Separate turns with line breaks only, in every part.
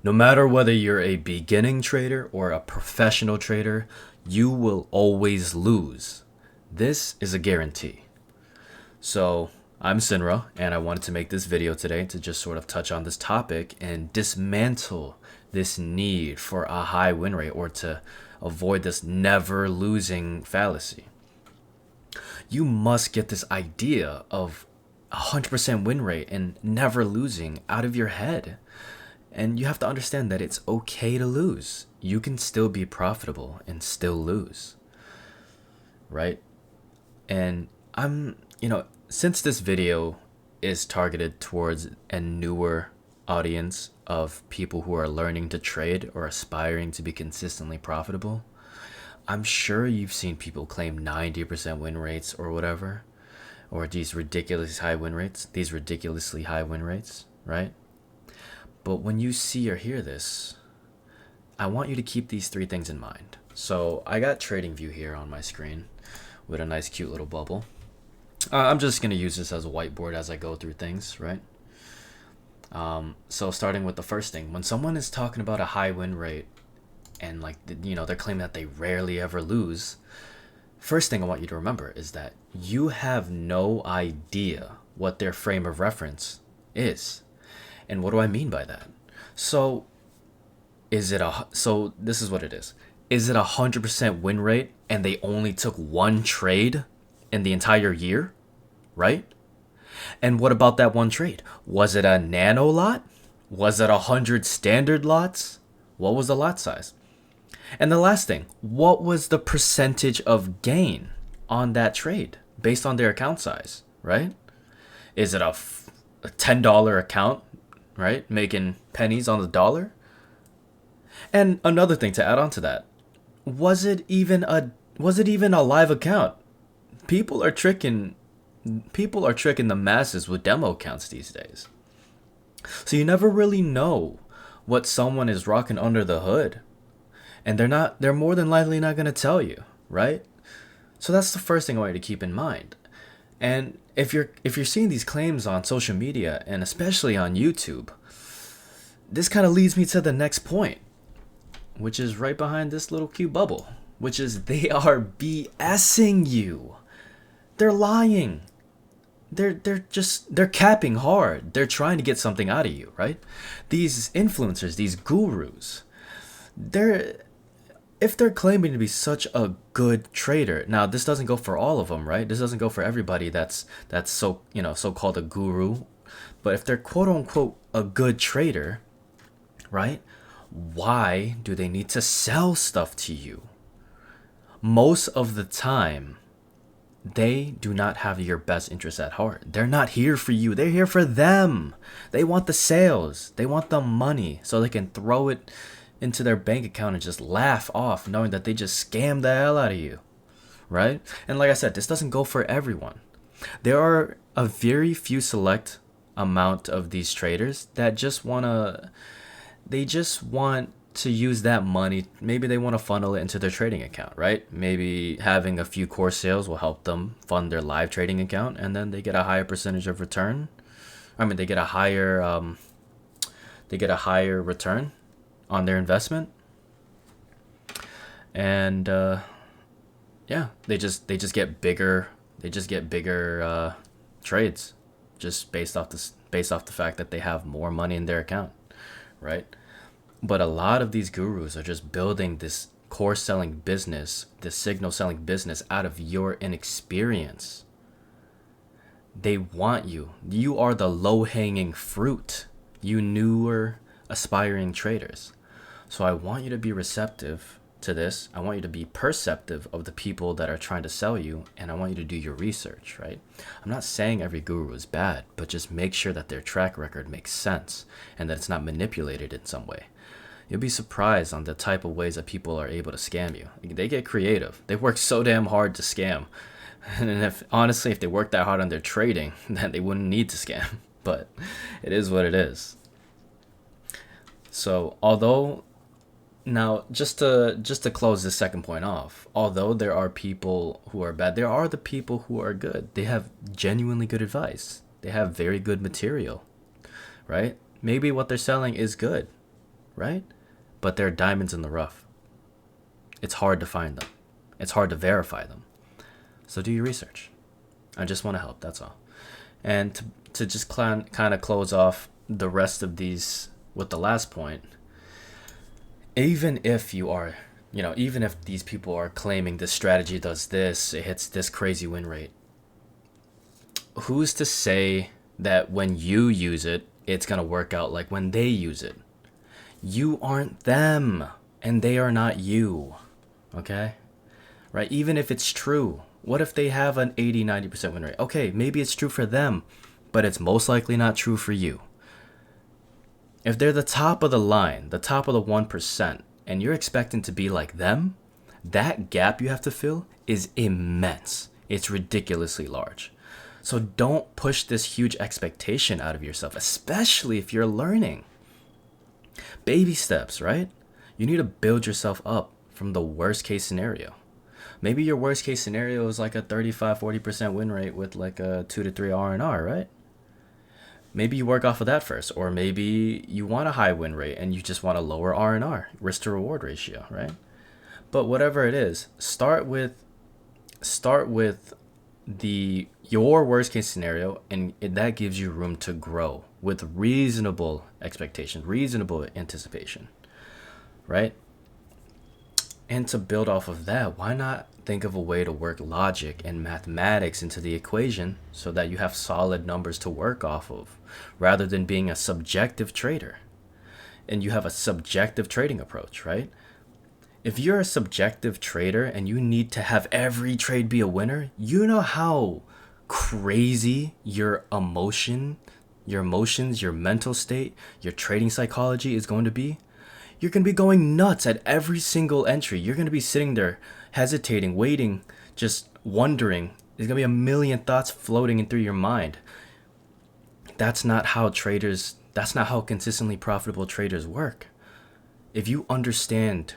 No matter whether you're a beginning trader or a professional trader, you will always lose. This is a guarantee. So, I'm Sinra, and I wanted to make this video today to just sort of touch on this topic and dismantle this need for a high win rate, or to avoid this never losing fallacy. You must get this idea of 100% win rate and never losing out of your head. And you have to understand that it's okay to lose. You can still be profitable and still lose. Right? And since this video is targeted towards a newer audience of people who are learning to trade or aspiring to be consistently profitable, I'm sure you've seen people claim 90% win rates or whatever, or these ridiculously high win rates, right? But when you see or hear this, I want you to keep these three things in mind. So I got TradingView here on my screen with a nice cute little bubble. I'm just going to use this as a whiteboard as I go through things, right? So starting with the first thing, when someone is talking about a high win rate and they're claiming that they rarely ever lose, first thing I want you to remember is that you have no idea what their frame of reference is. And what do I mean by that? So this is what it is. Is it 100% win rate and they only took one trade in the entire year, right? And what about that one trade? Was it a nano lot? Was it 100 standard lots? What was the lot size? And the last thing, what was the percentage of gain on that trade based on their account size, right? Is it a $10 account, right? Making pennies on the dollar? And another thing to add on to that, was it even a live account? People are tricking the masses with demo accounts these days. So you never really know what someone is rocking under the hood. And they're more than likely not going to tell you, right? So that's the first thing I want you to keep in mind. And if you're seeing these claims on social media and especially on YouTube, this kind of leads me to the next point, which is right behind this little cute bubble, which is they are BSing you. They're lying. They're capping hard. They're trying to get something out of you, right? These influencers, these gurus, if they're claiming to be such a good trader, now this doesn't go for all of them, right? This doesn't go for everybody that's so-called a guru. But if they're quote unquote a good trader, right? Why do they need to sell stuff to you? Most of the time, they do not have your best interest at heart. They're not here for you. They're here for them. They want the sales. They want the money so they can throw it into their bank account and just laugh off knowing that they just scammed the hell out of you, right? And like I said, this doesn't go for everyone. There are a very few select amount of these traders that just want to use that money. Maybe they want to funnel it into their trading account, right? Maybe having a few core sales will help them fund their live trading account, and then they get a higher percentage of return. They get a higher return on their investment. And they just get bigger trades just based off the fact that they have more money in their account, right? But a lot of these gurus are just building this course selling business, this signal selling business out of your inexperience. They want you. You are the low-hanging fruit, you newer aspiring traders. So I want you to be receptive to this. I want you to be perceptive of the people that are trying to sell you, and I want you to do your research, right? I'm not saying every guru is bad, but just make sure that their track record makes sense and that it's not manipulated in some way. You'll be surprised on the type of ways that people are able to scam you. They get creative. They work so damn hard to scam. And if they worked that hard on their trading, then they wouldn't need to scam. But it is what it is. So just to close this second point off, although there are people who are bad, there are the people who are good. They have genuinely good advice. They have very good material, right? Maybe what they're selling is good, right? But they're diamonds in the rough. It's hard to find them. It's hard to verify them. So do your research. I just want to help, that's all. And to just kind of close off the rest of these with the last point, even if you are, even if these people are claiming this strategy does this, it hits this crazy win rate, who's to say that when you use it, it's going to work out like when they use it? You aren't them, and they are not you, okay? Right? Even if it's true, what if they have an 80-90% win rate? Okay, maybe it's true for them, but it's most likely not true for you. If they're the top of the line, the top of the 1%, and you're expecting to be like them, that gap you have to fill is immense. It's ridiculously large. So don't push this huge expectation out of yourself, especially if you're learning. Baby steps, right? You need to build yourself up from the worst case scenario. Maybe your worst case scenario is like a 35-40% win rate with like a 2 to 3 R&R, right? Maybe you work off of that first, or maybe you want a high win rate and you just want a lower R&R, risk to reward ratio, right? But whatever it is, start with your worst case scenario, and that gives you room to grow with reasonable expectation, reasonable anticipation, right? And to build off of that, why not think of a way to work logic and mathematics into the equation so that you have solid numbers to work off of, rather than being a subjective trader? And you have a subjective trading approach, right? If you're a subjective trader and you need to have every trade be a winner, you know how crazy your emotions, your mental state, your trading psychology is going to be. You're going to be going nuts at every single entry. You're going to be sitting there hesitating, waiting, just wondering. There's going to be a million thoughts floating in through your mind. That's not how consistently profitable traders work. If you understand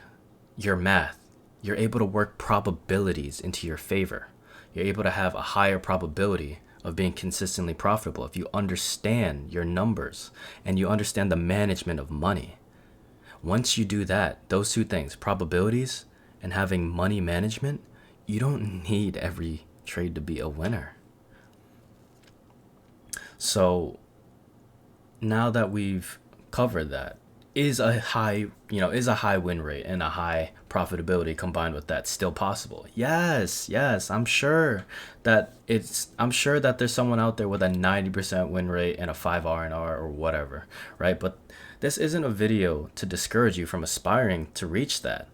your math, you're able to work probabilities into your favor. You're able to have a higher probability of being consistently profitable if you understand your numbers and you understand the management of money. Once you do that, those two things, probabilities and having money management, you don't need every trade to be a winner. So now that we've covered that, is a high win rate and a high profitability combined with that still possible? Yes, I'm sure that there's someone out there with a 90% win rate and a 5 R&R or whatever, right? But this isn't a video to discourage you from aspiring to reach that,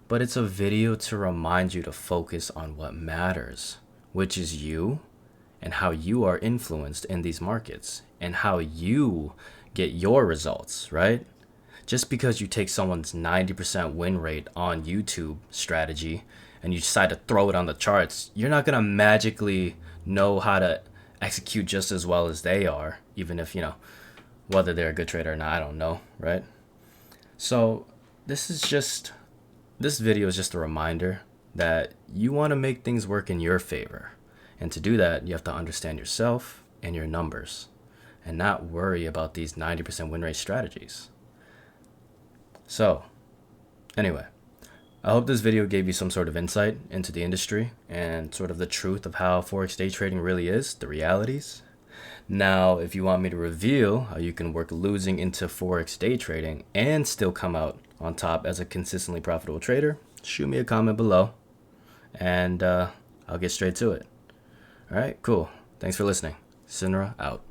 but it's a video to remind you to focus on what matters, which is you and how you are influenced in these markets and how you get your results, right? Just because you take someone's 90% win rate on YouTube strategy and you decide to throw it on the charts, you're not going to magically know how to execute just as well as they are, even if, whether they're a good trader or not, I don't know, right? So this video is just a reminder that you want to make things work in your favor. And to do that, you have to understand yourself and your numbers and not worry about these 90% win rate strategies. So, anyway, I hope this video gave you some sort of insight into the industry and sort of the truth of how Forex day trading really is, the realities. Now, if you want me to reveal how you can work losing into Forex day trading and still come out on top as a consistently profitable trader, shoot me a comment below and I'll get straight to it. All right, cool. Thanks for listening. Sinra out.